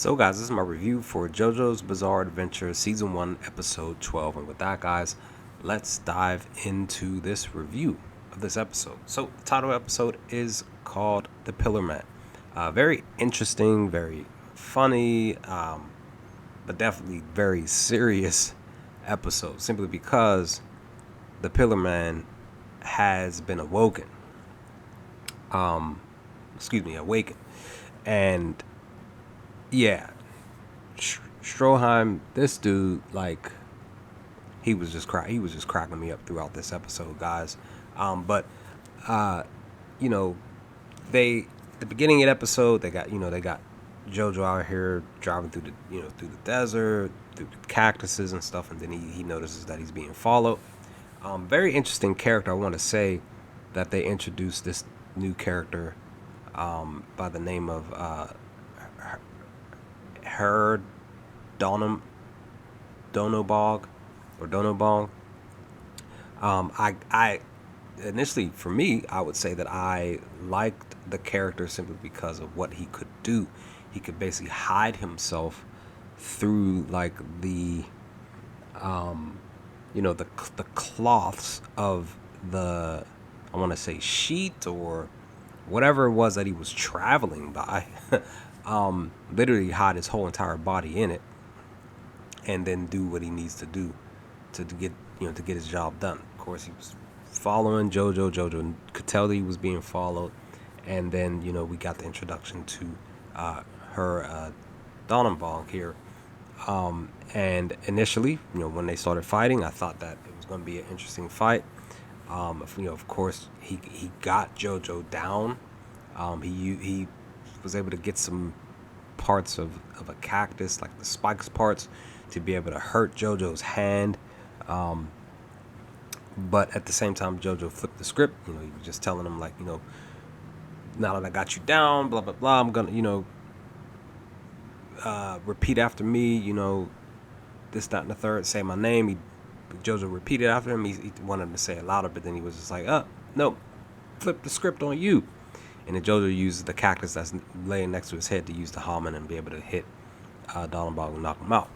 So guys, this is my review for JoJo's Bizarre Adventure Season 1, Episode 12. And with that, guys, let's dive into this review of this episode. So the title of the episode is called The Pillar Man. Very interesting, very funny, but definitely very serious episode. Simply because the Pillar Man has been awakened. Awakened. And yeah, Stroheim, this dude, like, he was just cracking me up throughout this episode, guys. But they at the beginning of the episode, they got JoJo out here driving through the desert, through the cactuses and stuff, and then he notices that he's being followed. Very interesting character. I want to say that they introduced this new character by the name of Donobog. I initially, for me, I would say that I liked the character simply because of what he could do. He could basically hide himself through like the cloths of the, I want to say, sheet or whatever it was that he was traveling by. Literally hide his whole entire body in it, and then do what he needs to do to get his job done. Of course, he was following JoJo. JoJo could tell that he was being followed, and then we got the introduction to her Donobog here. And initially, when they started fighting, I thought that it was going to be an interesting fight. Of course, he got JoJo down. He was able to get some parts of a cactus, like the spikes parts, to be able to hurt JoJo's hand. But at the same time, JoJo flipped the script. He was just telling him, like, now that I got you down, blah, blah, blah, I'm going to, repeat after me, this, that, and the third, say my name. JoJo repeated after him. He wanted him to say it louder, but then he was just like, no, flip the script on you. And then JoJo uses the cactus that's laying next to his head to use the Haman and be able to hit Donobog and knock him out.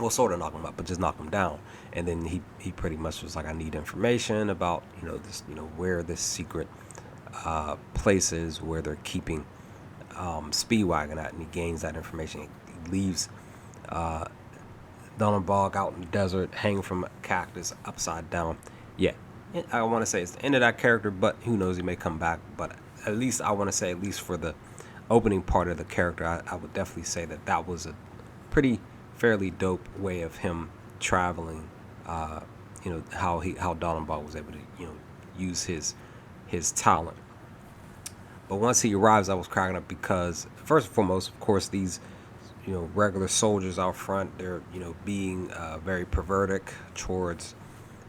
Well, sort of knock him out, but just knock him down. And then he pretty much was like, I need information about, this, where this secret place is, where they're keeping Speedwagon at. And he gains that information. He leaves Donobog out in the desert, hanging from a cactus upside down. Yeah, I want to say it's the end of that character, but who knows, he may come back. But at least I want to say, at least for the opening part of the character, I would definitely say that was a pretty fairly dope way of him traveling. How Donobog was able to use his talent. But once he arrives, I was cracking up because, first and foremost, of course, these regular soldiers out front, they're being very perverted towards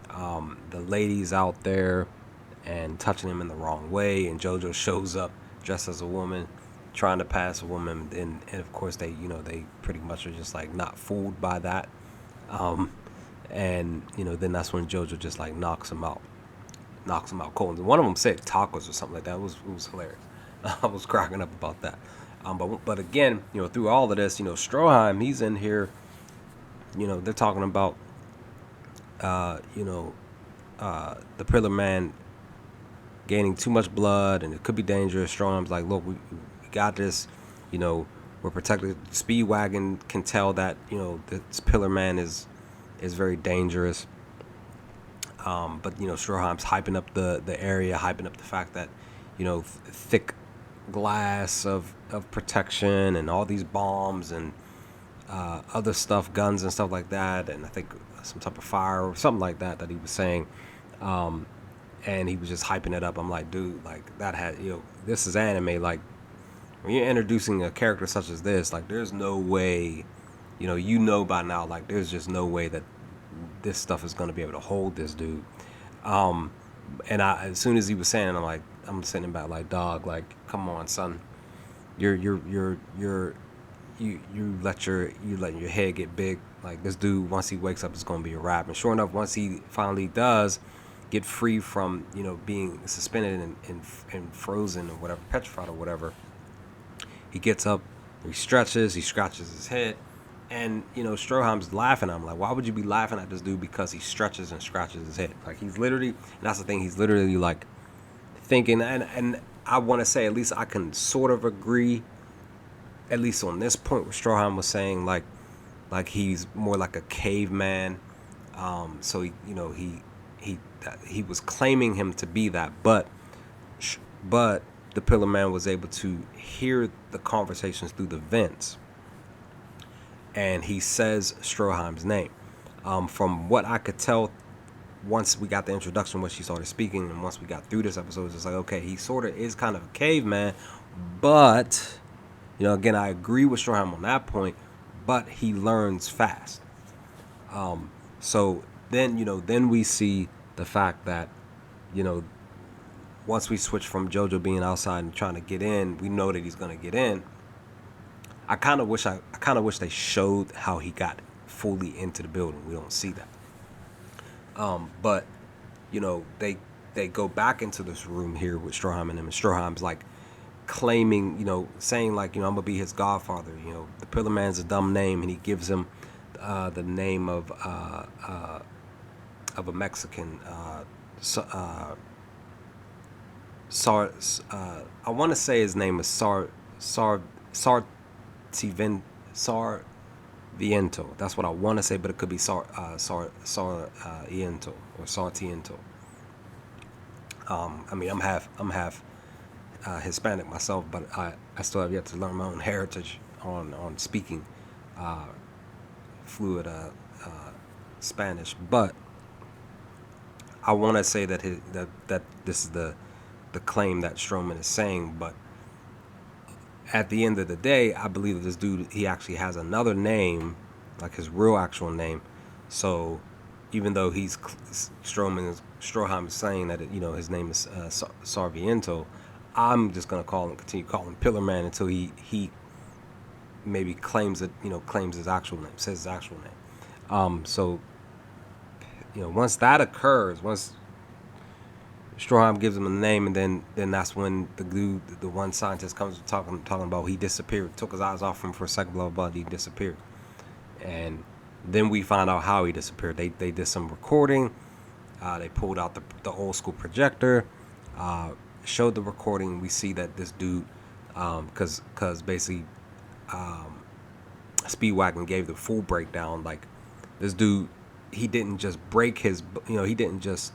the ladies out there and touching him in the wrong way. And JoJo shows up dressed as a woman, trying to pass a woman, and of course they pretty much are just like not fooled by that. And then that's when JoJo just like knocks him out cold. And one of them said tacos or something like that. It was hilarious. I was cracking up about that. But again, through all of this, Stroheim, he's in here. They're talking about the Pillar Man gaining too much blood and it could be dangerous. Stroheim's like, look, we got this. We're protected. Speedwagon can tell that this Pillar Man is very dangerous. But Stroheim's hyping up the area, hyping up the fact that thick glass of protection and all these bombs and other stuff, guns and stuff like that, and I think some type of fire or something like that he was saying. And he was just hyping it up. I'm like, dude, like, that had, this is anime. Like, when you're introducing a character such as this, like, there's no way, by now, like, there's just no way that this stuff is going to be able to hold this dude. And as soon as he was saying it, I'm sitting back like, dog, like, come on, son. You let your head get big. Like, this dude, once he wakes up, it's going to be a wrap. And sure enough, once he finally does get free from, being suspended and frozen or whatever, petrified or whatever, he gets up He stretches, he scratches his head, and Stroheim's laughing. I'm like, why would you be laughing at this dude because he stretches and scratches his head? Like, he's literally, and that's the thing, he's literally like thinking, and I want to say, at least I can sort of agree, at least on this point, where Stroheim was saying like he's more like a caveman. So he was claiming him to be that, but the Pillar Man was able to hear the conversations through the vents, and he says Stroheim's name. From what I could tell, once we got the introduction, when she started speaking, and once we got through this episode, it's just like, okay, he sort of is kind of a caveman, but again, I agree with Stroheim on that point, but he learns fast. So then we see the fact that, once we switch from JoJo being outside and trying to get in, we know that he's gonna get in. I kind of wish they showed how he got fully into the building. We don't see that. But they go back into this room here with Stroheim and him, and Stroheim's like claiming, saying like, I'm gonna be his godfather. The Pillar Man's a dumb name, and he gives him the name of a Mexican. I want to say his name is Sarviento. That's what I want to say, but it could be Sarviento or Sartiento. I'm half Hispanic myself, but I still have yet to learn my own heritage on speaking fluid Spanish. But I want to say that that this is the claim that Strowman is saying, but at the end of the day, I believe that this dude, he actually has another name, like his real actual name. So even though Stroheim is saying that his name is Sarviento, I'm just gonna continue calling him Pillar Man until he maybe claims his actual name, says his actual name. So once that occurs, once Stroheim gives him a name, and then that's when the one scientist comes talking about he disappeared, took his eyes off him for a second, blah blah blah, he disappeared, and then we find out how he disappeared. They did some recording, they pulled out the old school projector, showed the recording. We see that this dude, because basically, Speedwagon gave the full breakdown. Like, this dude, he didn't just break his, he didn't just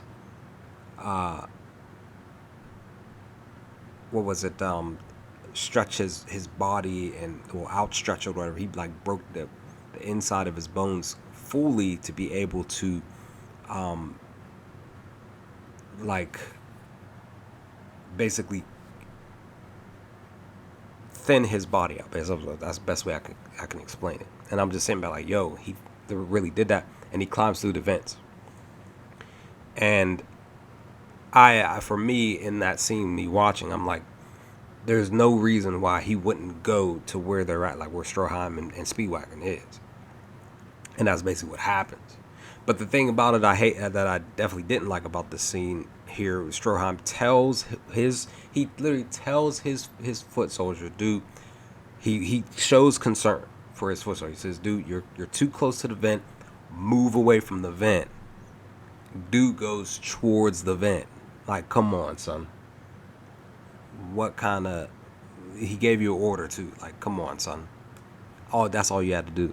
stretch his body or outstretch or whatever. He like broke the inside of his bones fully to be able to like basically thin his body out. That's the best way I can explain it. And I'm just saying about like, yo, he really did that, and he climbs through the vents. And for me, in that scene, me watching, I'm like, there's no reason why he wouldn't go to where they're at, like where Stroheim and Speedwagon is. And that's basically what happens. But the thing about it, that I definitely didn't like about the scene here, Stroheim literally tells his foot soldier, dude, he shows concern for his foot soldier. He says, dude, you're too close to the vent, move away from the vent. Dude goes towards the vent. Like, come on, son. What kind of... He gave you an order, too. Like, come on, son. That's all you had to do.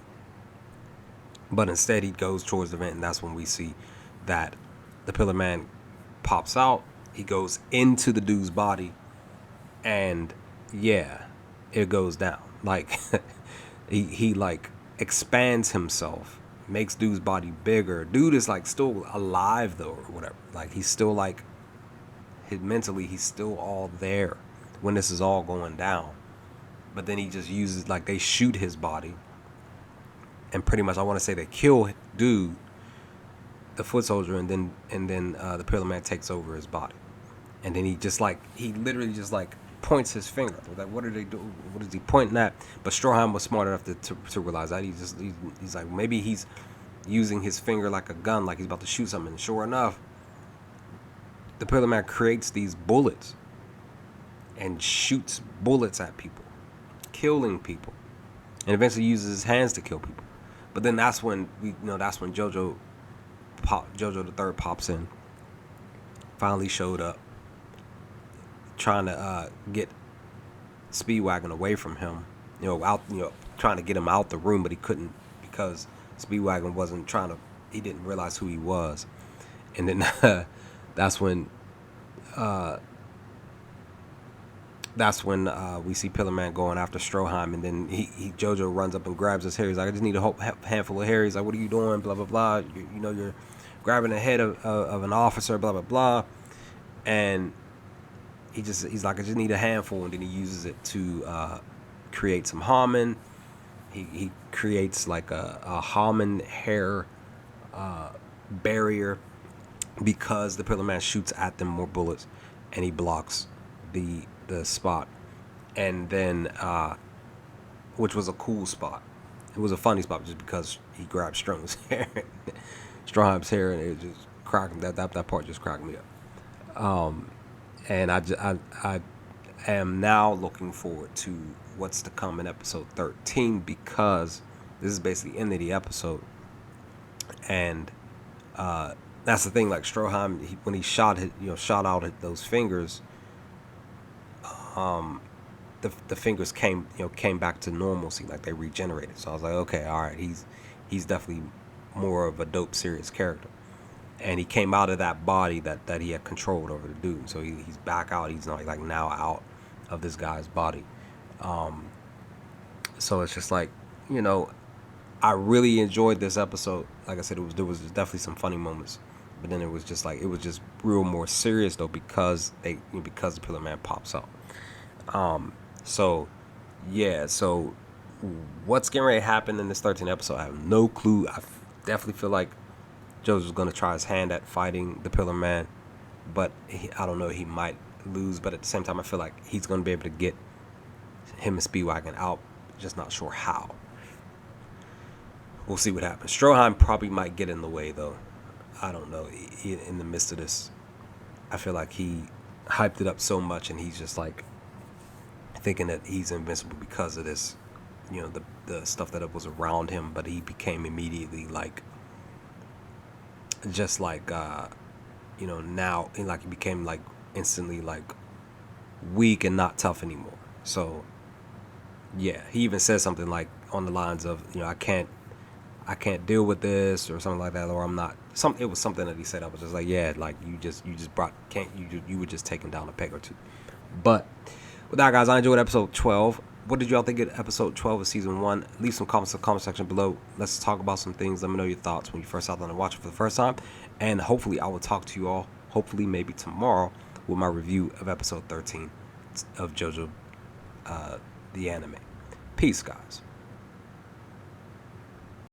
But instead, he goes towards the vent, and that's when we see that the Pillar Man pops out. He goes into the dude's body, and, yeah, it goes down. Like, he like, expands himself, makes dude's body bigger. Dude is, like, still alive, though, or whatever. Like, he's still, like... mentally, he's still all there when this is all going down. But then he just uses, like, they shoot his body, and pretty much I want to say they kill dude, the foot soldier, and then the Pillar Man takes over his body, and then he literally just like points his finger. Like, what are they doing? What is he pointing at? But Stroheim was smart enough to realize that. He's like, maybe he's using his finger like a gun, like he's about to shoot something. And sure enough, the Pillar Man creates these bullets and shoots bullets at people, killing people. and eventually uses his hands to kill people. But then that's when that's when JoJo the third pops in. Finally showed up, trying to get Speedwagon away from him. Trying to get him out the room, but he couldn't because Speedwagon wasn't trying to. He didn't realize who he was, and then that's when we see Pillar Man going after Stroheim, and then JoJo runs up and grabs his hair. He's like, I just need a handful of hair. He's like, what are you doing? Blah blah blah. You're grabbing the head of an officer. Blah blah blah, and he's like, I just need a handful, and then he uses it to create some Hamen. He creates like a Hamen hair barrier because the Pillar Man shoots at them more bullets, and he blocks the spot. And then which was a cool spot. It was a funny spot just because he grabbed Stroheim's hair, and it just cracked that part just cracked me up. And I am now looking forward to what's to come in episode 13, because this is basically the end of the episode. And that's the thing, like Stroheim, when he shot out at those fingers, the fingers came back to normalcy, like they regenerated. So I was like, okay, all right, he's definitely more of a dope, serious character. And he came out of that body that he had controlled over the dude. So he's back out. He's not like now out of this guy's body. So it's just like, I really enjoyed this episode. Like I said, there was definitely some funny moments, but then it was just real more serious though, because the Pillar Man pops out. So what's getting ready to happen in this 13th episode, I have no clue. I definitely feel like JoJo's going to try his hand at fighting the Pillar Man, but I don't know, he might lose. But at the same time, I feel like he's going to be able to get him and Speedwagon out, just not sure how. We'll see what happens. Stroheim probably might get in the way though. I don't know. In the midst of this, I feel like he hyped it up so much, and he's just like thinking that he's invincible because of this, the stuff that was around him. But he became immediately like, just like now, and like he became like instantly like weak and not tough anymore. So yeah, he even says something like on the lines of, I can't deal with this, or something like that, or I'm not. It was something that he said. I was just like, yeah, like you were just taking down a peg or two. But with that, guys, I enjoyed episode 12. What did y'all think of episode 12 of season 1? Leave some comments in the comment section below. Let's talk about some things. Let me know your thoughts when you first sat down and watch it for the first time. And hopefully I will talk to you all, hopefully maybe tomorrow, with my review of episode 13 of JoJo, the anime. Peace, guys.